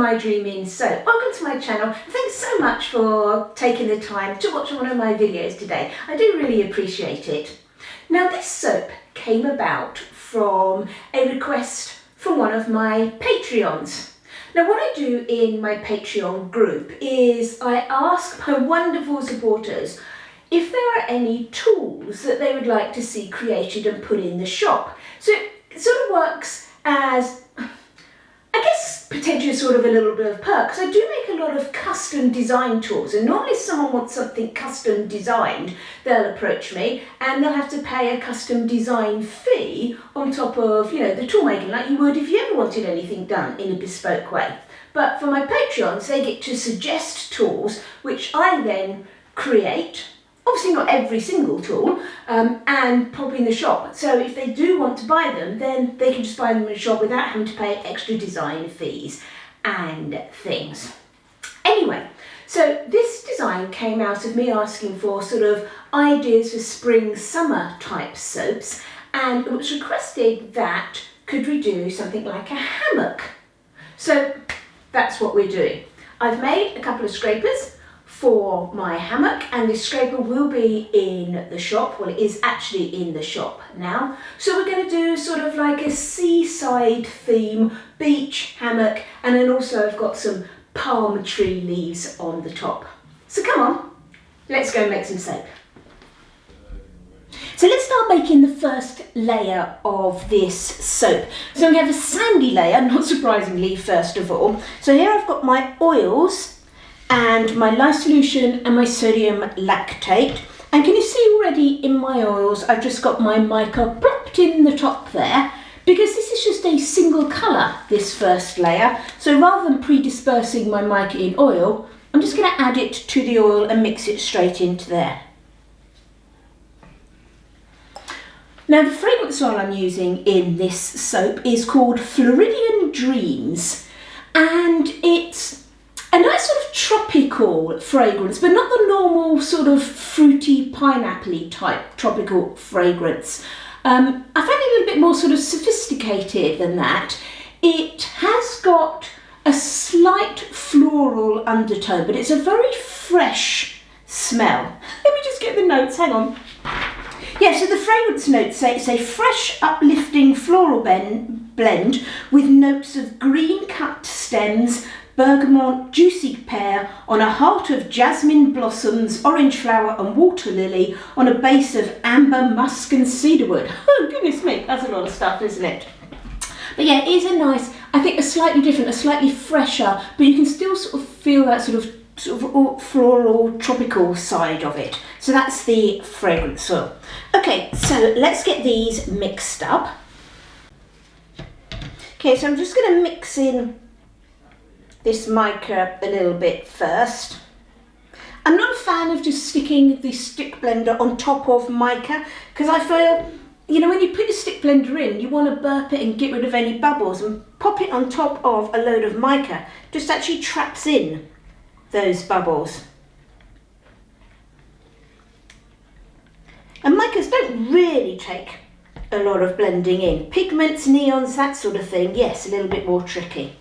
My Dreaming Soap. Welcome to my channel. Thanks so much for taking the time to watch one of my videos today. I do really appreciate it. Now this soap came about from a request from one of my Patreons. Now what I do in my Patreon group is I ask my wonderful supporters if there are any tools that they would like to see created and put in the shop. So it sort of works as, I guess, potentially sort of a little bit of perks. I do make a lot of custom design tools, and normally if someone wants something custom designed, they'll approach me and they'll have to pay a custom design fee on top of, you know, the tool making, like you would if you ever wanted anything done in a bespoke way. But for my Patreons, they get to suggest tools which I then create. Obviously not every single tool, and pop in the shop. So if they do want to buy them, then they can just buy them in the shop without having to pay extra design fees and things. Anyway, so this design came out of me asking for sort of ideas for spring, summer type soaps, and it was requested that could we do something like a hammock. So that's what we're doing. I've made a couple of scrapers for my hammock, and this scraper will be in the shop. Well, it is actually in the shop now. So we're going to do sort of like a seaside theme, beach hammock, and then also I've got some palm tree leaves on the top. So come on, let's go and make some soap. So let's start making the first layer of this soap. So we have a sandy layer, not surprisingly, first of all. So here I've got my oils and my lye solution and my sodium lactate. And can you see already in my oils, I've just got my mica plopped in the top there, because this is just a single colour, this first layer. So rather than pre-dispersing my mica in oil, I'm just going to add it to the oil and mix it straight into there. Now the fragrance oil I'm using in this soap is called Floridian Dreams, and it's a nice sort of tropical fragrance, but not the normal sort of fruity, pineapple-y type tropical fragrance. I found it a little bit more sort of sophisticated than that. It has got a slight floral undertone, but it's a very fresh smell. Let me just get the notes, hang on. Yeah, so the fragrance notes say it's a fresh, uplifting floral blend with notes of green cut stems, bergamot, juicy pear on a heart of jasmine blossoms, orange flower and water lily on a base of amber, musk and cedarwood. Oh goodness me, that's a lot of stuff, isn't it? But yeah, it is a nice, I think a slightly different, a slightly fresher, but you can still sort of feel that sort of floral, tropical side of it. So that's the fragrance oil. Okay, so let's get these mixed up. Okay, so I'm just going to mix in this mica a little bit first. I'm not a fan of just sticking the stick blender on top of mica, because I feel, you know, when you put your stick blender in, you want to burp it and get rid of any bubbles, and pop it on top of a load of mica just actually traps in those bubbles. And micas don't really take a lot of blending in. Pigments, neons, that sort of thing, yes, a little bit more tricky.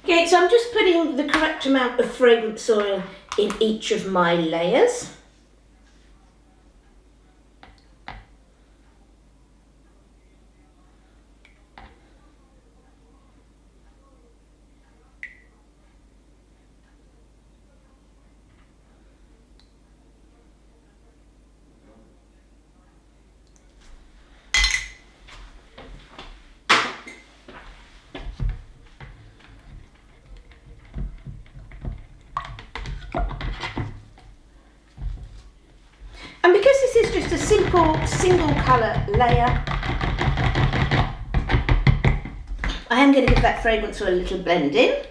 Okay, so I'm just putting the correct amount of fragrance oil in each of my layers. just a simple single colour layer. I am going to give that fragrance oil a little blend in.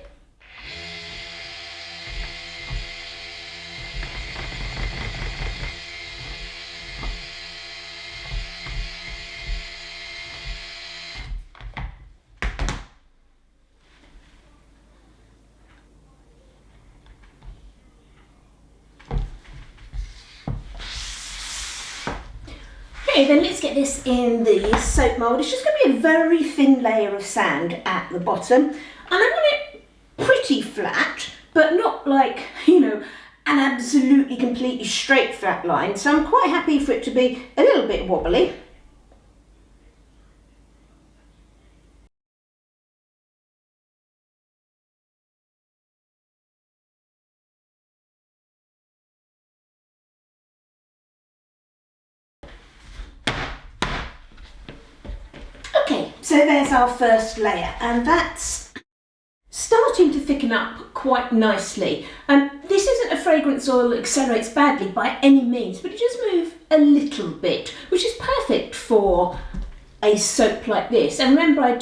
Okay, then let's get this in the soap mould. It's just going to be a very thin layer of sand at the bottom. And I want it pretty flat, but not like, you know, an absolutely completely straight flat line. So I'm quite happy for it to be a little bit wobbly. Okay, so there's our first layer, and that's starting to thicken up quite nicely. This isn't a fragrance oil that accelerates badly by any means, but it does move a little bit, which is perfect for a soap like this. And remember, I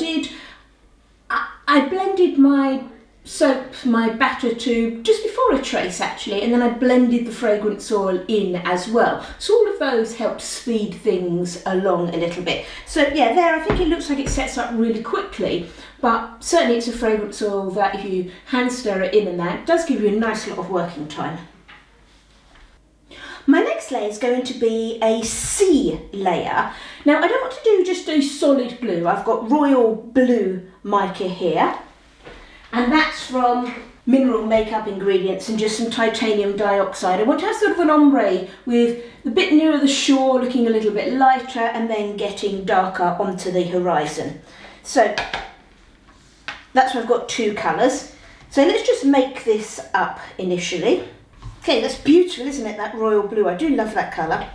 blended my soap, my batter to just before a trace actually, and then I blended the fragrance oil in as well. So all of those helped speed things along a little bit. So yeah, there, I think it looks like it sets up really quickly, but certainly it's a fragrance oil that if you hand stir it in and that, it does give you a nice lot of working time. My next layer is going to be a sea layer. Now I don't want to do just a solid blue. I've got royal blue mica here, and that's from Mineral Makeup Ingredients and just some titanium dioxide. I want to have sort of an ombre with the bit nearer the shore looking a little bit lighter and then getting darker onto the horizon. So that's why I've got two colours. So let's just make this up initially. Okay, that's beautiful, isn't it, that royal blue? I do love that colour.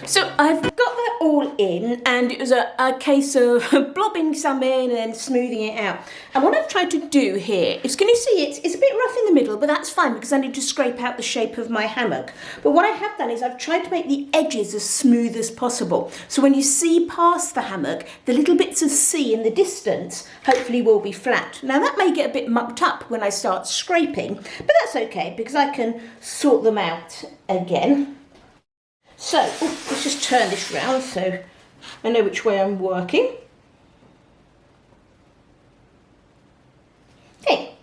So I've got that all in, and it was a case of blobbing some in and smoothing it out. And what I've tried to do here is, can you see it's a bit rough in the middle, but that's fine because I need to scrape out the shape of my hammock. But what I have done is I've tried to make the edges as smooth as possible. So when you see past the hammock, the little bits of sea in the distance hopefully will be flat. Now that may get a bit mucked up when I start scraping, but that's okay because I can sort them out again. So, let's just turn this round so I know which way I'm working. Okay,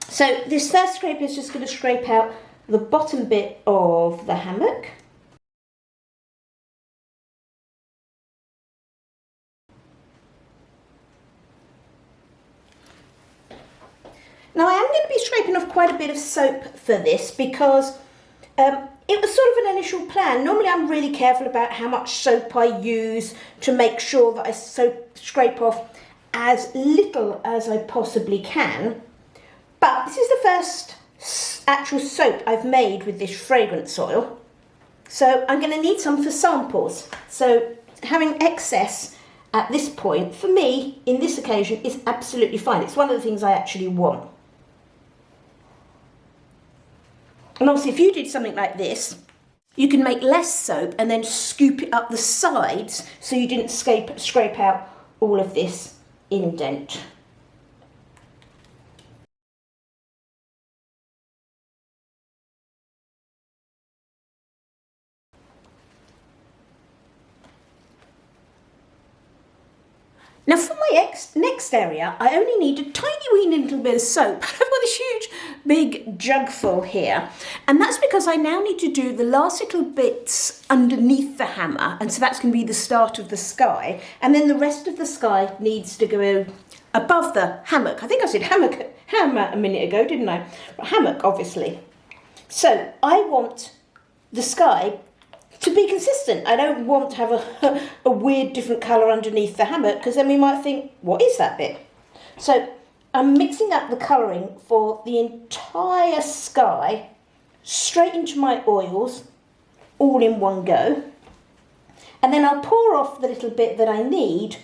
so this first scrape is just going to scrape out the bottom bit of the hammock. Now I am going to be scraping off quite a bit of soap for this because it was sort of an initial plan. Normally I'm really careful about how much soap I use to make sure that I scrape off as little as I possibly can. But this is the first actual soap I've made with this fragrance oil. So I'm going to need some for samples. So having excess at this point, for me, in this occasion, is absolutely fine. It's one of the things I actually want. And obviously if you did something like this, you can make less soap and then scoop it up the sides so you didn't scrape out all of this indent. Now for my next area, I only need a tiny weeny little bit of soap. I've got this huge big jug full here, and that's because I now need to do the last little bits underneath the hammer, and so that's going to be the start of the sky, and then the rest of the sky needs to go above the hammock. I think I said hammer a minute ago, didn't I? Hammock, obviously. So I want the sky to be consistent. I don't want to have a weird different colour underneath the hammock, because then we might think, what is that bit? So I'm mixing up the colouring for the entire sky straight into my oils, all in one go. And then I'll pour off the little bit that I need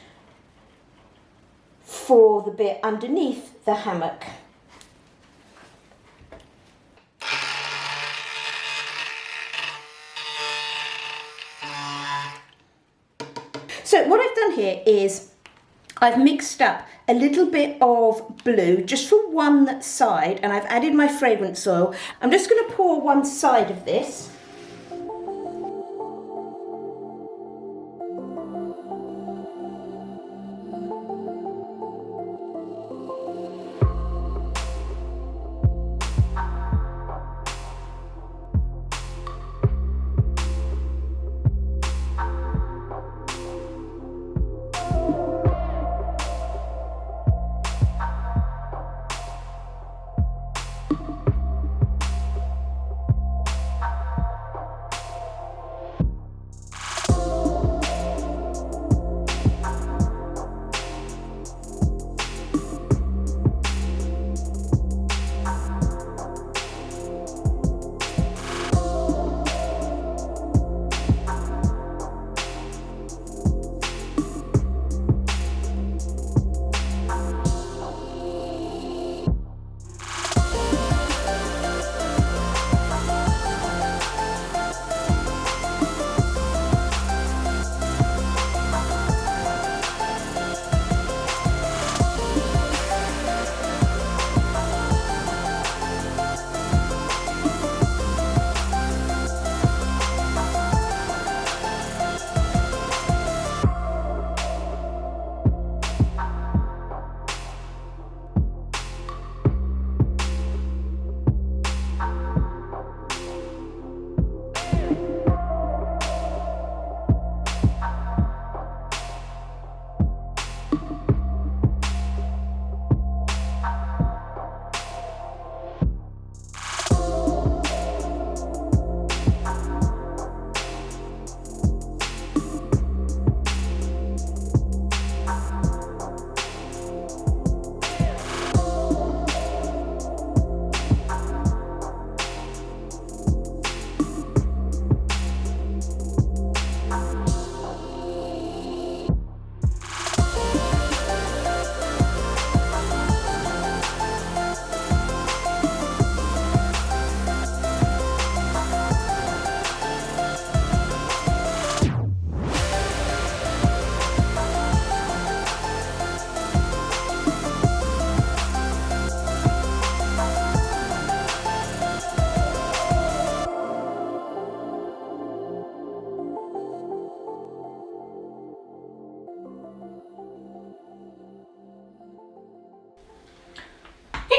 for the bit underneath the hammock. So what I've done here is I've mixed up a little bit of blue just for one side, and I've added my fragrance oil. I'm just going to pour one side of this.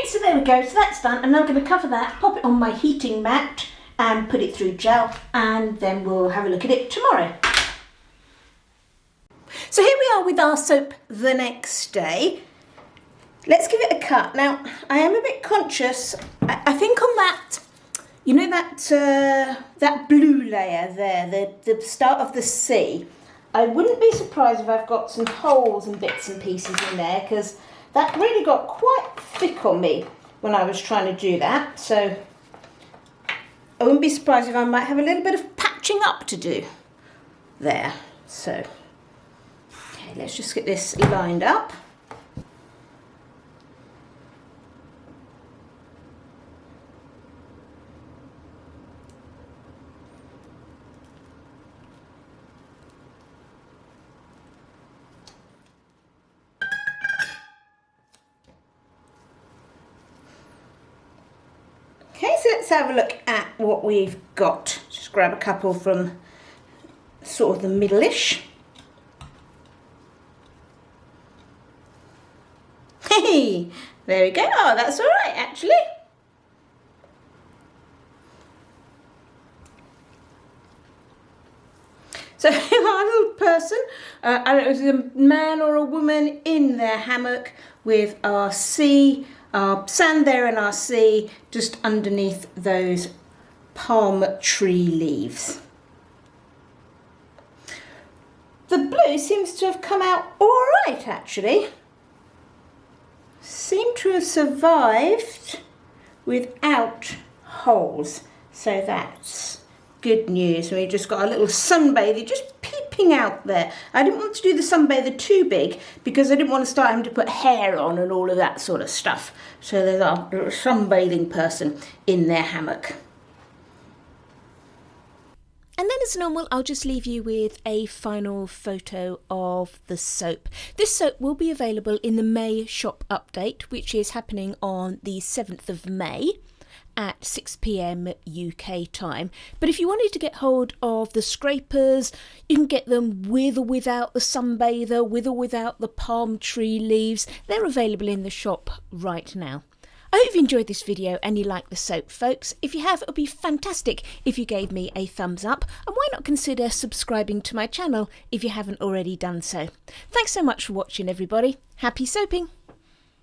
So there we go, so that's done, and I'm going to cover that, pop it on my heating mat and put it through gel, and then we'll have a look at it tomorrow. So here we are with our soap the next day. Let's give it a cut. Now, I am a bit conscious, I think on that, you know that blue layer there, the start of the C, I wouldn't be surprised if I've got some holes and bits and pieces in there, because that really got quite thick on me when I was trying to do that, so I wouldn't be surprised if I might have a little bit of patching up to do there. So, okay, let's just get this lined up. Okay, so let's have a look at what we've got. Just grab a couple from sort of the middle-ish. Hey, there we go. Oh, that's all right, actually. So our little person, I don't know if it was a man or a woman in their hammock with our C our sand there and our sea just underneath those palm tree leaves. The blue seems to have come out all right, actually. Seem to have survived without holes, so that's good news. We've just got a little sunbather just peeping out there. I didn't want to do the sunbather too big because I didn't want to start having to put hair on and all of that sort of stuff. So there's our little sunbathing person in their hammock. And then as normal, I'll just leave you with a final photo of the soap. This soap will be available in the May shop update, which is happening on the 7th of May at 6 p.m. UK time. But if you wanted to get hold of the scrapers, you can get them with or without the sunbather, with or without the palm tree leaves. They're available in the shop right now. I hope you enjoyed this video and you like the soap, folks. If you have, it would be fantastic if you gave me a thumbs up, and why not consider subscribing to my channel if you haven't already done so. Thanks so much for watching, everybody. Happy soaping!